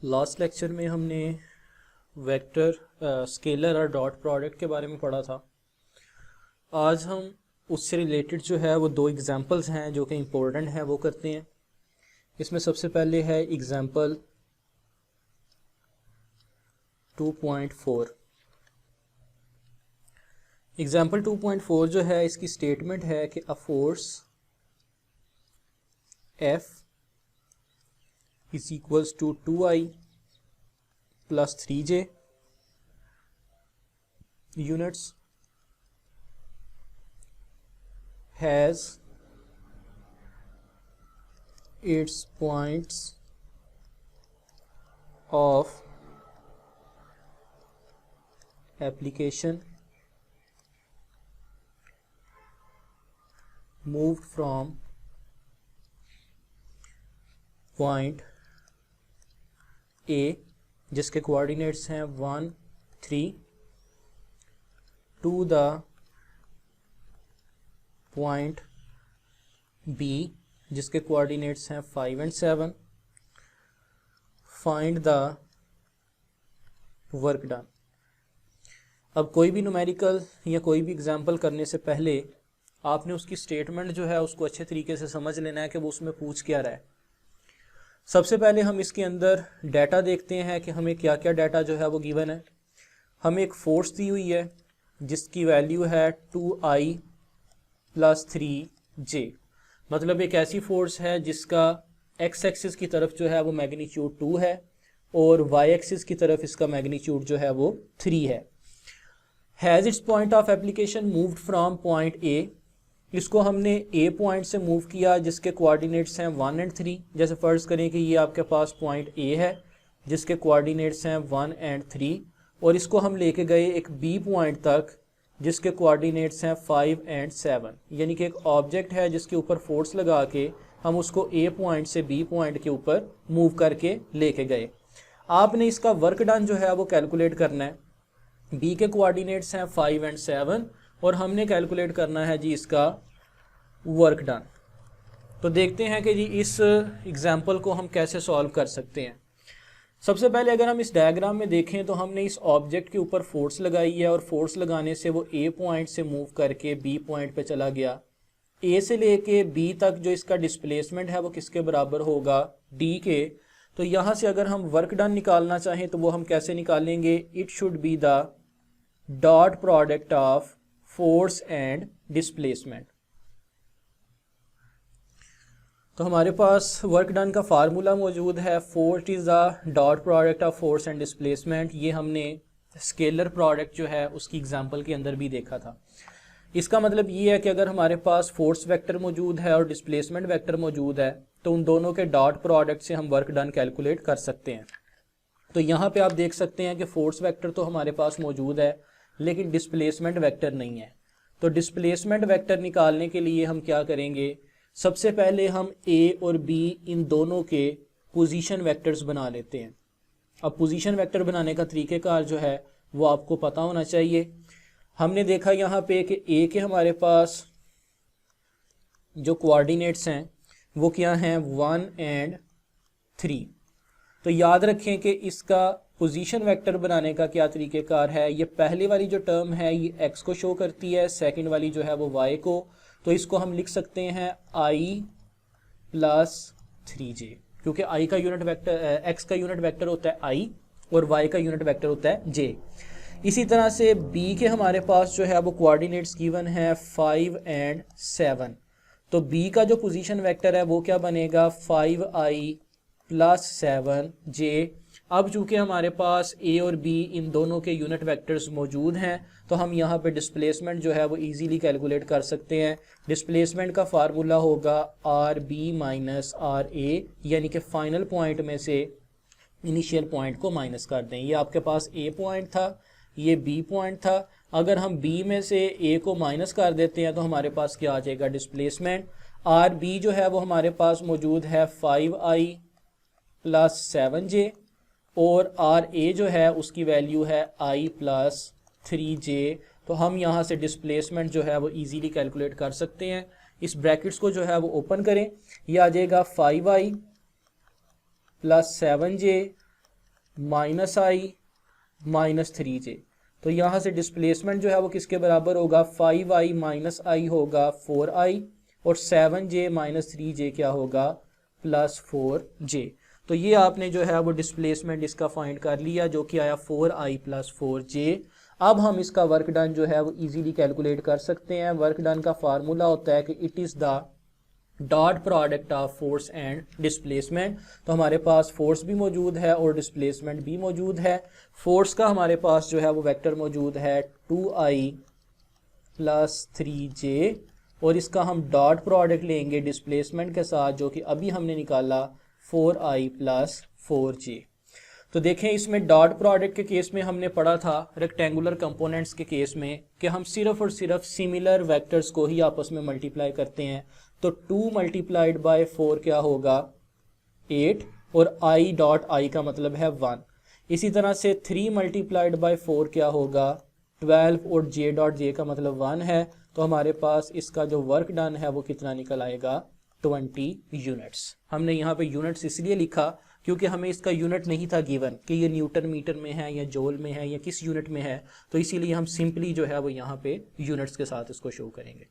Last lecture में हमने vector scalar और डॉट प्रोडक्ट के बारे में पढ़ा था। आज हम उससे रिलेटेड जो है वो दो एग्जांपल्स हैं जो कि इम्पोर्टेंट हैं वो करते हैं। इसमें सबसे पहले है एग्जांपल 2.4। एग्जांपल 2.4 जो है इसकी स्टेटमेंट है कि a force F is equals to 2I plus 3J units has its points of application moved from point A जिसके कोऑर्डिनेट्स हैं 1, 3 to the point B जिसके कोऑर्डिनेट्स हैं 5 and 7। Find the work done. अब कोई भी numerical या कोई भी एग्जांपल करने से पहले आपने उसकी स्टेटमेंट जो है उसको अच्छे तरीके से समझ लेना है कि वो उसमें पूछ क्या रहा है। सबसे पहले हम इसके अंदर डाटा देखते हैं कि हमें क्या क्या डाटा जो है वो गिवन है। हमें एक फोर्स दी हुई है जिसकी वैल्यू है 2I plus 3J। मतलब एक ऐसी फोर्स है जिसका एक्स एक्सिस की तरफ जो है वो मैग्नीट्यूड 2 है और वाई एक्सिस की तरफ इसका मैग्नीट्यूड जो है वो 3 है। Has its point of application moved from point A. इसको हमने ए पॉइंट से मूव किया जिसके कोऑर्डिनेट्स हैं 1 and 3। जैसे फ़र्ज़ करें कि ये आपके पास पॉइंट ए है जिसके कोऑर्डिनेट्स हैं 1 and 3 और इसको हम लेके गए एक बी पॉइंट तक जिसके कोऑर्डिनेट्स हैं 5 and 7। यानी कि एक ऑब्जेक्ट है जिसके ऊपर फोर्स लगा के हम उसको ए पॉइंट से बी पॉइंट के ऊपर मूव करके लेके गए। आपने इसका वर्क डन जो है वो कैलकुलेट करना है। बी के कोऑर्डिनेट्स हैं 5 and 7 और हमने कैलकुलेट करना है जी इसका वर्क डन। तो देखते हैं कि जी इस एग्जाम्पल को हम कैसे सॉल्व कर सकते हैं। सबसे पहले अगर हम इस डायग्राम में देखें तो हमने इस ऑब्जेक्ट के ऊपर फोर्स लगाई है और फोर्स लगाने से वो ए पॉइंट से मूव करके बी पॉइंट पे चला गया। ए से लेके बी तक जो इसका डिस्प्लेसमेंट है वो किसके बराबर होगा, डी के। तो यहाँ से अगर हम वर्क डन निकालना चाहें तो वो हम कैसे निकालेंगे, it should be the dot product of force and displacement. तो हमारे पास वर्क डन का फार्मूला मौजूद है। Force is the dot product of force and displacement. ये हमने स्केलर प्रोडक्ट जो है उसकी एग्जांपल के अंदर भी देखा था। इसका मतलब ये है कि अगर हमारे पास फोर्स वेक्टर मौजूद है और डिस्प्लेसमेंट वेक्टर मौजूद है तो उन दोनों के डॉट प्रोडक्ट से हम वर्क डन कैलकुलेट कर सकते हैं। तो यहाँ पे आप देख सकते हैं कि फोर्स वेक्टर तो हमारे पास मौजूद है लेकिन डिस्प्लेसमेंट वेक्टर नहीं है। तो डिस्प्लेसमेंट वेक्टर निकालने के लिए हम क्या करेंगे, सबसे पहले हम ए और बी इन दोनों के पोजीशन वेक्टर्स बना लेते हैं। अब पोजीशन वेक्टर बनाने का तरीक़ेकार जो है वो आपको पता होना चाहिए। हमने देखा यहाँ पे कि ए के हमारे पास जो कोऑर्डिनेट्स हैं वो क्या हैं, 1 and 3। तो याद रखें कि इसका पोजीशन वेक्टर बनाने का क्या तरीक़ेकार है। ये पहले वाली जो टर्म है ये एक्स को शो करती है, सेकंड वाली जो है वो वाई को। तो इसको हम लिख सकते हैं I plus 3J, क्योंकि I का यूनिट वेक्टर एक्स का यूनिट वेक्टर होता है I और Y का यूनिट वेक्टर होता है J। इसी तरह से B के हमारे पास जो है वो कोऑर्डिनेट्स गिवन है 5 and 7। तो B का जो पोजीशन वेक्टर है वो क्या बनेगा, 5I plus 7J। अब चूंकि हमारे पास A और B इन दोनों के यूनिट वेक्टर्स मौजूद हैं तो हम यहाँ पे डिस्प्लेसमेंट जो है वो इजीली कैलकुलेट कर सकते हैं। डिस्प्लेसमेंट का फार्मूला होगा RB माइनस RA, यानी कि फाइनल पॉइंट में से इनिशियल पॉइंट को माइनस कर दें। ये आपके पास A पॉइंट था, ये B पॉइंट था। अगर हम B में से A को माइनस कर देते हैं तो हमारे पास क्या आ जाएगा, डिस्प्लेसमेंट। RB जो है वो हमारे पास मौजूद है 5I plus 7J और RA जो है उसकी वैल्यू है I plus 3J। तो हम यहाँ से डिस्प्लेसमेंट जो है वो इजीली कैलकुलेट कर सकते हैं। इस ब्रैकेट्स को जो है वो ओपन करें, ये आ जाएगा 5I plus 7J -i -3j। तो यहाँ से डिस्प्लेसमेंट जो है वो किसके बराबर होगा, 5i -i होगा 4i और 7j -3j क्या होगा, +4j। तो ये आपने जो है वो डिस्प्लेसमेंट इसका फाइंड कर लिया जो कि आया 4i + 4j। अब हम इसका वर्क डन जो है वो इजीली कैलकुलेट कर सकते हैं। वर्क डन का फार्मूला होता है कि it is the dot product of force and displacement. तो हमारे पास फोर्स भी मौजूद है और डिस्प्लेसमेंट भी मौजूद है। फोर्स का हमारे पास जो है वो वेक्टर मौजूद है 2i + 3j और इसका हम डॉट प्रोडक्ट लेंगे डिस्प्लेसमेंट के साथ जो कि अभी हमने निकाला 4i + 4j। तो देखें इसमें डॉट प्रोडक्ट के केस में हमने पढ़ा था रेक्टेंगुलर कंपोनेंट्स के केस में कि हम सिर्फ और सिर्फ सिमिलर वेक्टर्स को ही आपस में मल्टीप्लाई करते हैं। तो 2 × 4 क्या होगा, 8 और i डॉट i का मतलब है 1। इसी तरह से 3 × 4 क्या होगा, 12 और j डॉट j का मतलब 1 है। तो हमारे पास इसका जो वर्क डन है वो कितना निकल आएगा, 20 यूनिट्स। हमने यहाँ पे यूनिट्स इसलिए लिखा क्योंकि हमें इसका यूनिट नहीं था गिवन कि ये न्यूटन मीटर में है या जूल में है या किस यूनिट में है, तो इसीलिए हम सिंपली जो है वो यहाँ पे यूनिट्स के साथ इसको शो करेंगे।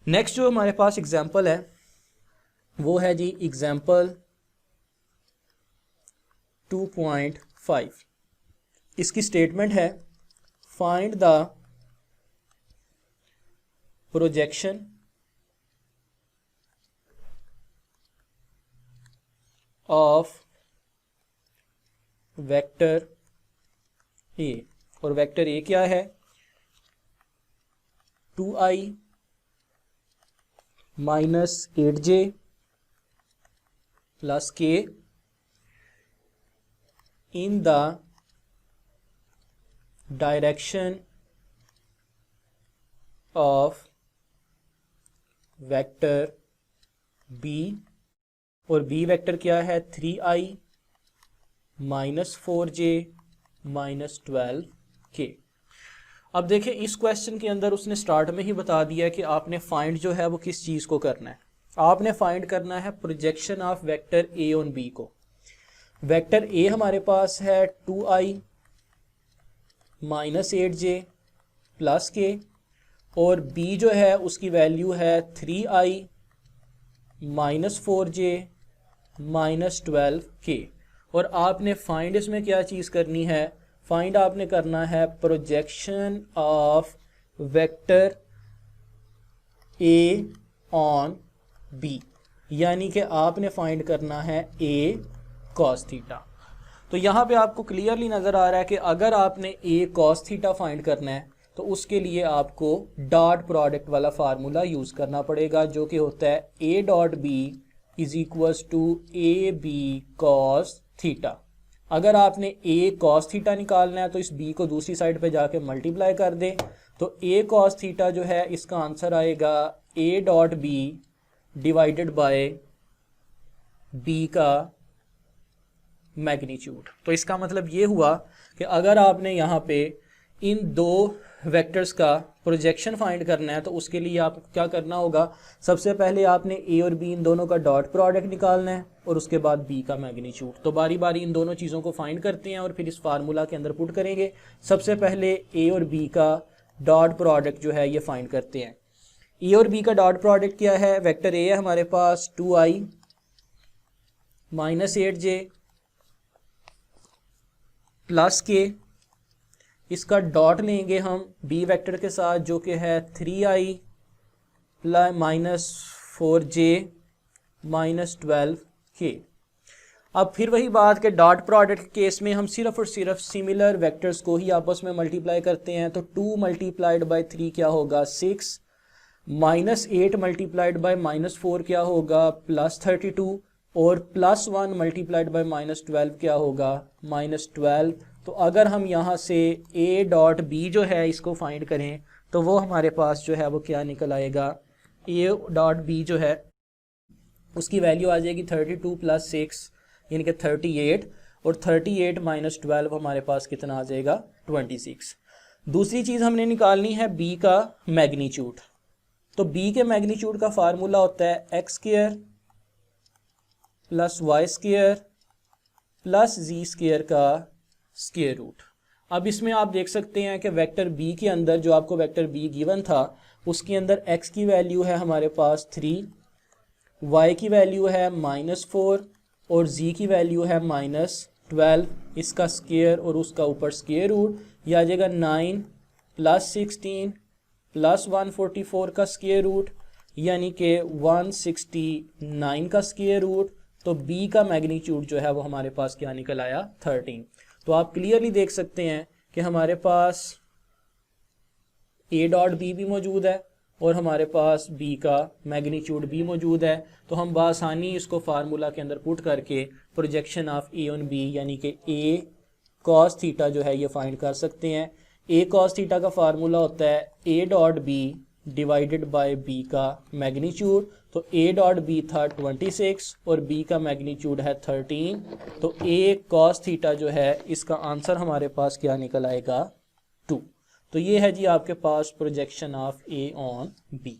नेक्स्ट जो हमारे पास एग्जांपल है वो है जी एग्जांपल 2.5। इसकी स्टेटमेंट है find the projection of vector ए। और वेक्टर ए क्या है, 2i -8j + k in the direction of vector b। और b वेक्टर क्या है, 3i -4j -12k। अब देखें इस क्वेश्चन के अंदर उसने स्टार्ट में ही बता दिया कि आपने फाइंड जो है वो किस चीज़ को करना है। आपने फाइंड करना है projection of vector a on b को। वेक्टर ए हमारे पास है 2i -8j + k और b जो है उसकी वैल्यू है 3i -4j -12k। और आपने फाइंड इसमें क्या चीज़ करनी है, फाइंड आपने करना है projection of vector a on b, यानी कि आपने फाइंड करना है ए कॉस थीटा। तो यहाँ पे आपको क्लियरली नज़र आ रहा है कि अगर आपने ए कॉस थीटा फाइंड करना है तो उसके लिए आपको डॉट प्रोडक्ट वाला फार्मूला यूज़ करना पड़ेगा जो कि होता है a dot b = a b cos theta. अगर आपने ए कॉस थीटा निकालना है तो इस बी को दूसरी साइड पे जाके मल्टीप्लाई कर दें। तो ए कॉस थीटा जो है इसका आंसर आएगा a dot b divided by b का मैग्नीट्यूड। तो इसका मतलब ये हुआ कि अगर आपने यहाँ पे इन दो वेक्टर्स का प्रोजेक्शन फाइंड करना है तो उसके लिए आप क्या करना होगा, सबसे पहले आपने ए और बी इन दोनों का डॉट प्रोडक्ट निकालना है और उसके बाद बी का मैग्नीट्यूड। तो बारी बारी इन दोनों चीज़ों को फाइंड करते हैं और फिर इस फार्मूला के अंदर पुट करेंगे। सबसे पहले ए और बी का डॉट प्रोडक्ट जो है ये फाइंड करते हैं। ए और बी का डॉट प्रोडक्ट क्या है, वेक्टर ए है हमारे पास 2i -8j + k। इसका डॉट लेंगे हम बी वेक्टर के साथ जो कि है 3i -4j -12k। अब फिर वही बात कि डॉट प्रोडक्ट के केस में हम सिर्फ और सिर्फ सिमिलर वेक्टर्स को ही आपस में मल्टीप्लाई करते हैं। तो 2 × 3 क्या होगा, 6 -8 × -4 क्या होगा, +32 और +1 × -12 क्या होगा, -12। तो अगर हम यहाँ से a डॉट बी जो है इसको फाइंड करें तो वो हमारे पास जो है वो क्या निकल आएगा, a डॉट बी जो है उसकी वैल्यू आ जाएगी 32 + 6 यानी कि 38 और 38 - 12 हमारे पास कितना आ जाएगा, 26। दूसरी चीज़ हमने निकालनी है b का मैग्नीट्यूड। तो b के मैग्नीट्यूड का फार्मूला होता है x² + y² प्लस जी स्क्वायर का स्क्वायर रूट। अब इसमें आप देख सकते हैं कि वेक्टर बी के अंदर जो आपको वेक्टर बी गिवन था उसके अंदर एक्स की वैल्यू है हमारे पास 3, वाई की वैल्यू है -4 और जी की वैल्यू है -12। इसका स्क्वायर और उसका ऊपर स्क्वायर रूट, यह आ जाएगा 9 + 16 + 144 का स्क्वायर रूट, यानी कि 169 का स्क्वायर रूट। तो बी का मैग्नीट्यूड जो है वो हमारे पास क्या निकल आया 13। तो आप क्लियरली देख सकते हैं कि हमारे पास ए डॉट बी भी मौजूद है और हमारे पास बी का मैग्नीट्यूड भी मौजूद है। तो हम बआसानी इसको फार्मूला के अंदर पुट करके projection of A on b यानी कि ए कॉस थीटा जो है ये फाइंड कर सकते हैं। ए कॉस थीटा का फार्मूला होता है a dot b divided by b का मैग्नीट्यूड। तो ए डॉट बी था 26 और बी का मैग्नीट्यूड है 13। तो ए कॉस थीटा जो है इसका आंसर हमारे पास क्या निकल आएगा 2। तो ये है जी आपके पास projection of A on B.